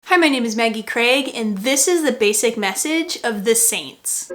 Hi, my name is Maggie Craig, and this is the basic message of the saints.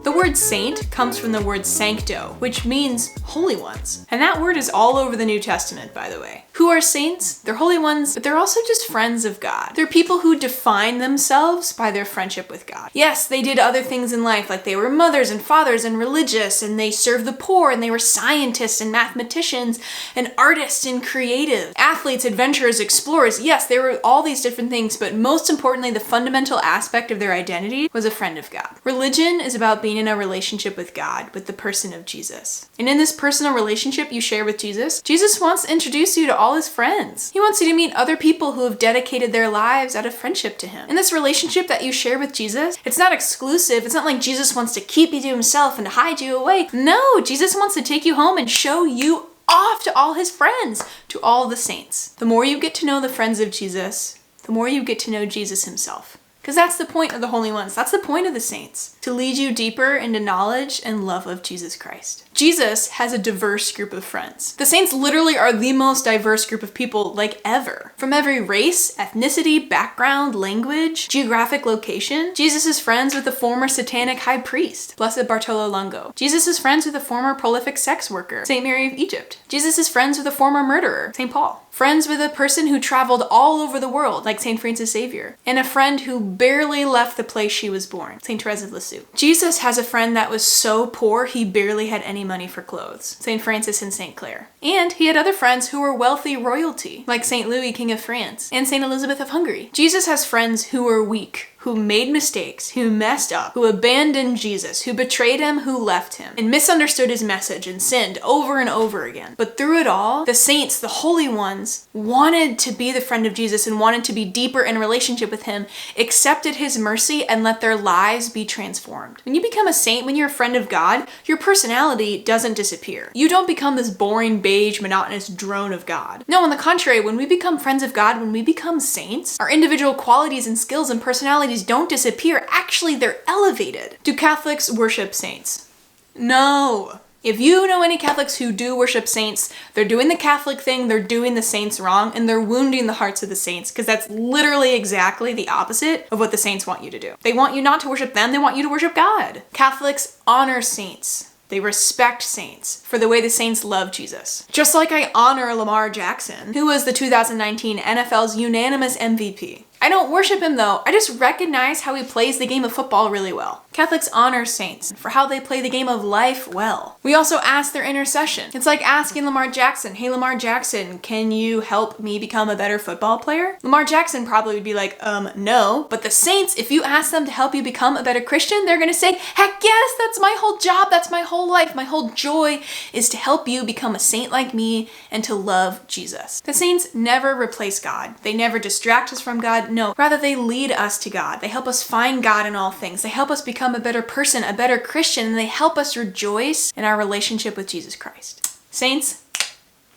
The word saint comes from the word sancto, which means holy ones. And that word is all over the New Testament, by the way. Who are saints? They're holy ones, but they're also just friends of God. They're people who define themselves by their friendship with God. Yes, they did other things in life, like they were mothers and fathers and religious, and they served the poor, and they were scientists and mathematicians and artists and creative. Athletes, adventurers, explorers. Yes, they were all these different things, but most importantly, the fundamental aspect of their identity was a friend of God. Religion is about being in a relationship with God, with the person of Jesus. And in this personal relationship you share with Jesus, Jesus wants to introduce you to all his friends. He wants you to meet other people who have dedicated their lives out of friendship to him. In this relationship that you share with Jesus, it's not exclusive. It's not like Jesus wants to keep you to himself and hide you away. No, Jesus wants to take you home and show you off to all his friends, to all the saints. The more you get to know the friends of Jesus, the more you get to know Jesus himself. Because that's the point of the holy ones. That's the point of the saints, to lead you deeper into knowledge and love of Jesus Christ. Jesus has a diverse group of friends. The saints literally are the most diverse group of people like ever. From every race, ethnicity, background, language, geographic location. Jesus is friends with the former satanic high priest, Blessed Bartolo Longo. Jesus is friends with a former prolific sex worker, Saint Mary of Egypt. Jesus is friends with a former murderer, Saint Paul. Friends with a person who traveled all over the world, like Saint Francis Xavier. And a friend who barely left the place she was born, Saint Therese of Lisieux. Jesus has a friend that was so poor he barely had any money for clothes, Saint Francis and Saint Clare. And he had other friends who were wealthy royalty, like Saint Louis, King of France, and Saint Elizabeth of Hungary. Jesus has friends who were weak, who made mistakes, who messed up, who abandoned Jesus, who betrayed him, who left him, and misunderstood his message and sinned over and over again. But through it all, the saints, the holy ones, wanted to be the friend of Jesus and wanted to be deeper in relationship with him, accepted his mercy, and let their lives be transformed. When you become a saint, when you're a friend of God, your personality doesn't disappear. You don't become this boring, beige, monotonous drone of God. No, on the contrary, when we become friends of God, when we become saints, our individual qualities and skills and personalities don't disappear. Actually, they're elevated. Do Catholics worship saints? No. If you know any Catholics who do worship saints, they're doing the Catholic thing, they're doing the saints wrong, and they're wounding the hearts of the saints, because that's literally exactly the opposite of what the saints want you to do. They want you not to worship them, they want you to worship God. Catholics honor saints. They respect saints for the way the saints love Jesus. Just like I honor Lamar Jackson, who was the 2019 NFL's unanimous MVP. I don't worship him though, I just recognize how he plays the game of football really well. Catholics honor saints for how they play the game of life well. We also ask their intercession. It's like asking Lamar Jackson, hey Lamar Jackson, can you help me become a better football player? Lamar Jackson probably would be like, no. But the saints, if you ask them to help you become a better Christian, they're gonna say, heck yes, that's my whole job, that's my whole life, my whole joy is to help you become a saint like me and to love Jesus. The saints never replace God. They never distract us from God. No, rather they lead us to God. They help us find God in all things. They help us become a better person, a better Christian, and they help us rejoice in our relationship with Jesus Christ. Saints,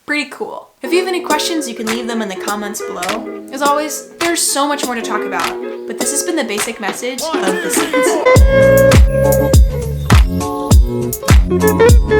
pretty cool. If you have any questions, you can leave them in the comments below. As always, there's so much more to talk about, but this has been the basic message of the saints.